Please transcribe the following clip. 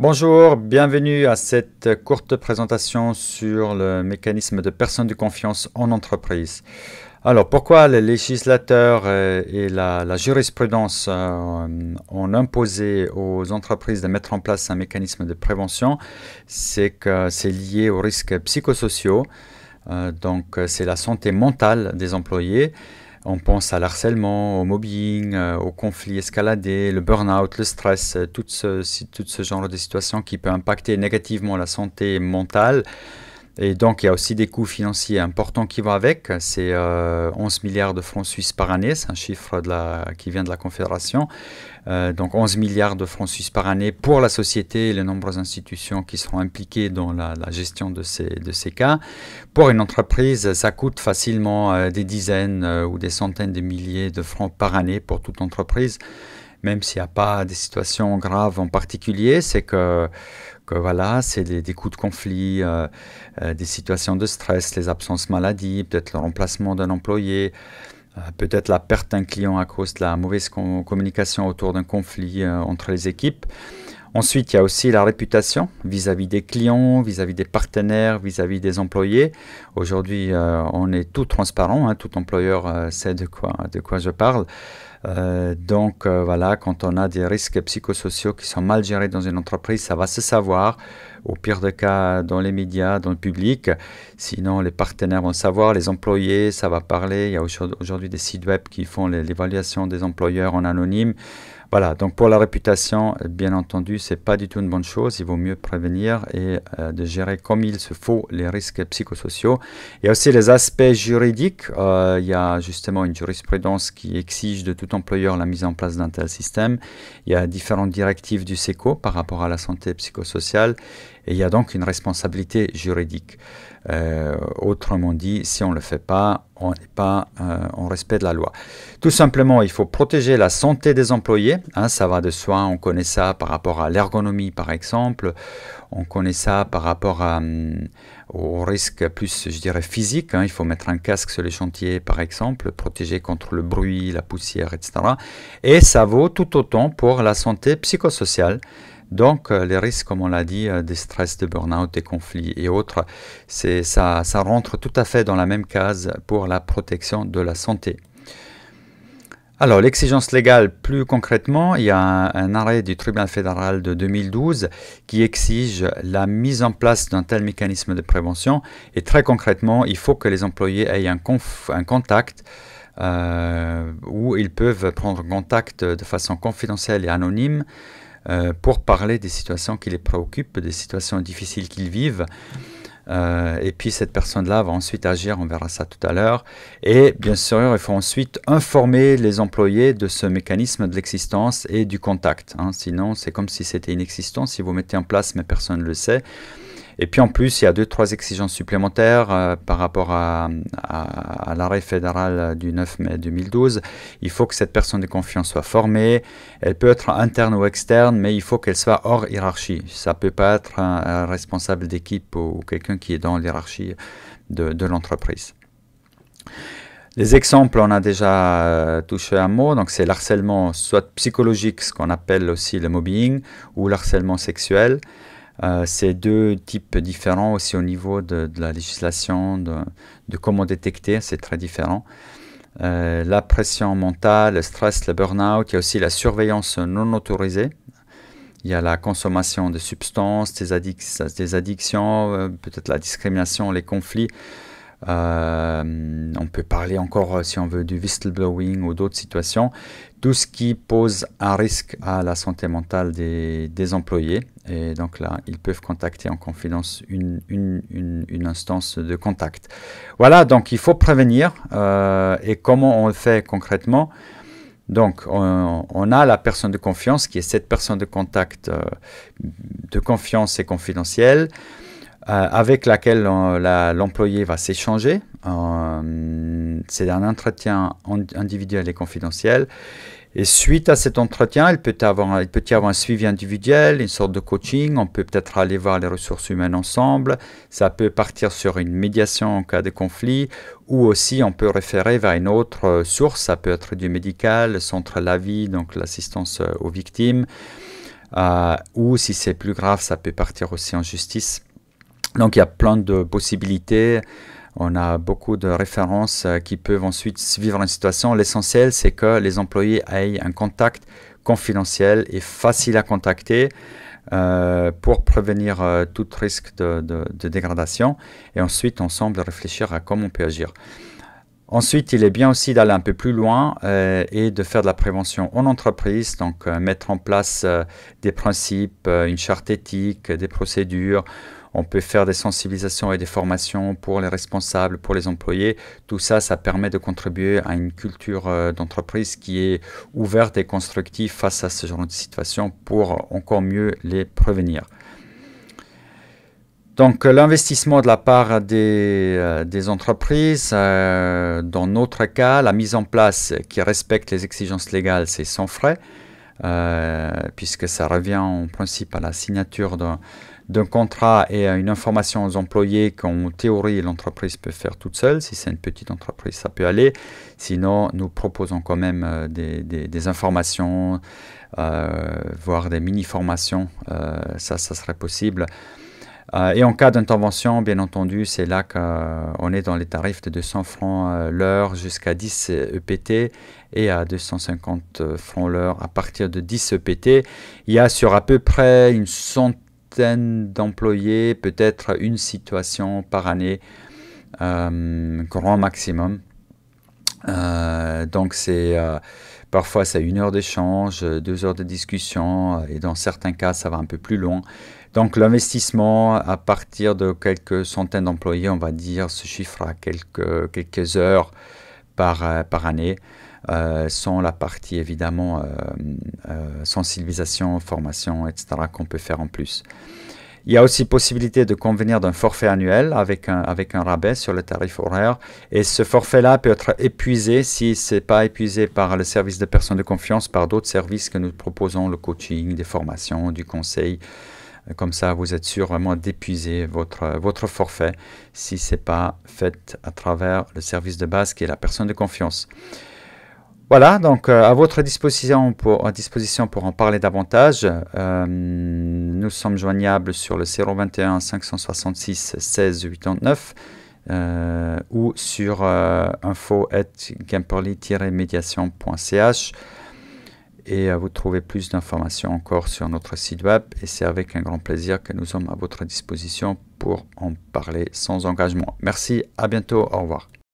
Bonjour, bienvenue à cette courte présentation sur le mécanisme de personne de confiance en entreprise. Alors, pourquoi les législateurs et la jurisprudence ont imposé aux entreprises de mettre en place un mécanisme de prévention? C'est que c'est lié aux risques psychosociaux, donc c'est la santé mentale des employés. On pense à l'harcèlement, au mobbing, au conflit escaladé, le burn-out, le stress, tout ce genre de situations qui peut impacter négativement la santé mentale. Et donc, il y a aussi des coûts financiers importants qui vont avec. C'est 11 milliards de francs suisses par année. C'est un chiffre qui vient de la Confédération. Donc, 11 milliards de francs suisses par année pour la société et les nombreuses institutions qui seront impliquées dans la gestion de ces cas. Pour une entreprise, ça coûte facilement des dizaines ou des centaines de milliers de francs par année pour toute entreprise. Même s'il n'y a pas des situations graves en particulier, c'est que voilà, c'est des coups de conflit, des situations de stress, les absences maladie, peut-être le remplacement d'un employé, peut-être la perte d'un client à cause de la mauvaise communication autour d'un conflit entre les équipes. Ensuite, il y a aussi la réputation vis-à-vis des clients, vis-à-vis des partenaires, vis-à-vis des employés. Aujourd'hui, on est tout transparent, hein, tout employeur sait de quoi je parle. Donc voilà, quand on a des risques psychosociaux qui sont mal gérés dans une entreprise, ça va se savoir, au pire des cas dans les médias, dans le public. Sinon, les partenaires vont savoir, les employés, ça va parler. Il y a aujourd'hui des sites web qui font l'évaluation des employeurs en anonyme. Voilà, donc pour la réputation, bien entendu, c'est pas du tout une bonne chose. Il vaut mieux prévenir et de gérer comme il se faut les risques psychosociaux. Il y a aussi les aspects juridiques. Il y a justement une jurisprudence qui exige de tout employeur la mise en place d'un tel système. Il y a différentes directives du SECO par rapport à la santé psychosociale et il y a donc une responsabilité juridique. Autrement dit, si on ne le fait pas, on n'est pas en respect de la loi. Tout simplement, il faut protéger la santé des employés. Hein, ça va de soi, on connaît ça par rapport à l'ergonomie par exemple. On connaît ça par rapport aux risques plus, je dirais, physiques. Hein. Il faut mettre un casque sur les chantiers par exemple, protéger contre le bruit, la poussière, etc. Et ça vaut tout autant pour la santé psychosociale. Donc, les risques, comme on l'a dit, des stress, de burn-out, des conflits et autres, ça rentre tout à fait dans la même case pour la protection de la santé. Alors, l'exigence légale, plus concrètement, il y a un arrêt du tribunal fédéral de 2012 qui exige la mise en place d'un tel mécanisme de prévention. Et très concrètement, il faut que les employés aient un contact où ils peuvent prendre contact de façon confidentielle et anonyme pour parler des situations qui les préoccupent, des situations difficiles qu'ils vivent. Et puis cette personne-là va ensuite agir, on verra ça tout à l'heure. Et bien sûr, il faut ensuite informer les employés de ce mécanisme de l'existence et du contact. Hein. Sinon, c'est comme si c'était inexistant, si vous mettez en place, mais personne ne le sait. Et puis en plus, il y a 2-3 exigences supplémentaires par rapport à l'arrêt fédéral du 9 mai 2012. Il faut que cette personne de confiance soit formée. Elle peut être interne ou externe, mais il faut qu'elle soit hors hiérarchie. Ça ne peut pas être un responsable d'équipe ou quelqu'un qui est dans l'hiérarchie de l'entreprise. Les exemples, on a déjà touché un mot, donc c'est l'harcèlement soit psychologique, ce qu'on appelle aussi le mobbing, ou l'harcèlement sexuel. C'est deux types différents aussi au niveau de la législation, de comment détecter, c'est très différent. La pression mentale, le stress, le burn-out, il y a aussi la surveillance non autorisée. Il y a la consommation de substances, des addictions, peut-être la discrimination, les conflits. On peut parler encore, si on veut, du whistleblowing ou d'autres situations. Tout ce qui pose un risque à la santé mentale des employés. Et donc là, ils peuvent contacter en confidence une instance de contact. Voilà, donc il faut prévenir. Et comment on le fait concrètement? Donc, on a la personne de confiance qui est cette personne de contact de confiance et confidentielle. Avec laquelle l'employé va s'échanger. C'est un entretien individuel et confidentiel. Et suite à cet entretien, il peut y avoir un suivi individuel, une sorte de coaching. On peut peut-être aller voir les ressources humaines ensemble. Ça peut partir sur une médiation en cas de conflit. Ou aussi, on peut référer vers une autre source. Ça peut être du médical, le centre La Vie, donc l'assistance aux victimes. ou si c'est plus grave, ça peut partir aussi en justice. Donc il y a plein de possibilités. On a beaucoup de références qui peuvent ensuite vivre une situation. L'essentiel, c'est que les employés aient un contact confidentiel et facile à contacter pour prévenir tout risque de dégradation. Et ensuite, ensemble, réfléchir à comment on peut agir. Ensuite, il est bien aussi d'aller un peu plus loin et de faire de la prévention en entreprise, donc mettre en place des principes, une charte éthique, des procédures. On peut faire des sensibilisations et des formations pour les responsables, pour les employés. Tout ça, ça permet de contribuer à une culture d'entreprise qui est ouverte et constructive face à ce genre de situation pour encore mieux les prévenir. Donc l'investissement de la part des entreprises, dans notre cas, la mise en place qui respecte les exigences légales, c'est sans frais, puisque ça revient en principe à la signature d'un contrat et à une information aux employés qu'en théorie l'entreprise peut faire toute seule. Si c'est une petite entreprise, ça peut aller. Sinon, nous proposons quand même des informations, voire des mini-formations. Ça serait possible. Et en cas d'intervention, bien entendu, c'est là qu'on est dans les tarifs de 200 francs l'heure jusqu'à 10 EPT et à 250 francs l'heure à partir de 10 EPT. Il y a sur à peu près une centaine d'employés, peut-être une situation par année, grand maximum. Donc parfois c'est 1 heure d'échange, 2 heures de discussion et dans certains cas ça va un peu plus loin. Donc l'investissement à partir de quelques centaines d'employés, on va dire, se chiffre à quelques heures par année, sans la partie évidemment sensibilisation, formation, etc. qu'on peut faire en plus. Il y a aussi possibilité de convenir d'un forfait annuel avec un rabais sur le tarif horaire. Et ce forfait-là peut être épuisé si ce n'est pas épuisé par le service de personnes de confiance, par d'autres services que nous proposons, le coaching, des formations, du conseil. Comme ça, vous êtes sûr vraiment d'épuiser votre forfait si ce n'est pas fait à travers le service de base qui est la personne de confiance. Voilà, donc à votre disposition pour en parler davantage. Nous sommes joignables sur le 021 566 16 89 ou sur info@gamperly-mediation.ch. Et vous trouvez plus d'informations encore sur notre site web et c'est avec un grand plaisir que nous sommes à votre disposition pour en parler sans engagement. Merci, à bientôt, au revoir.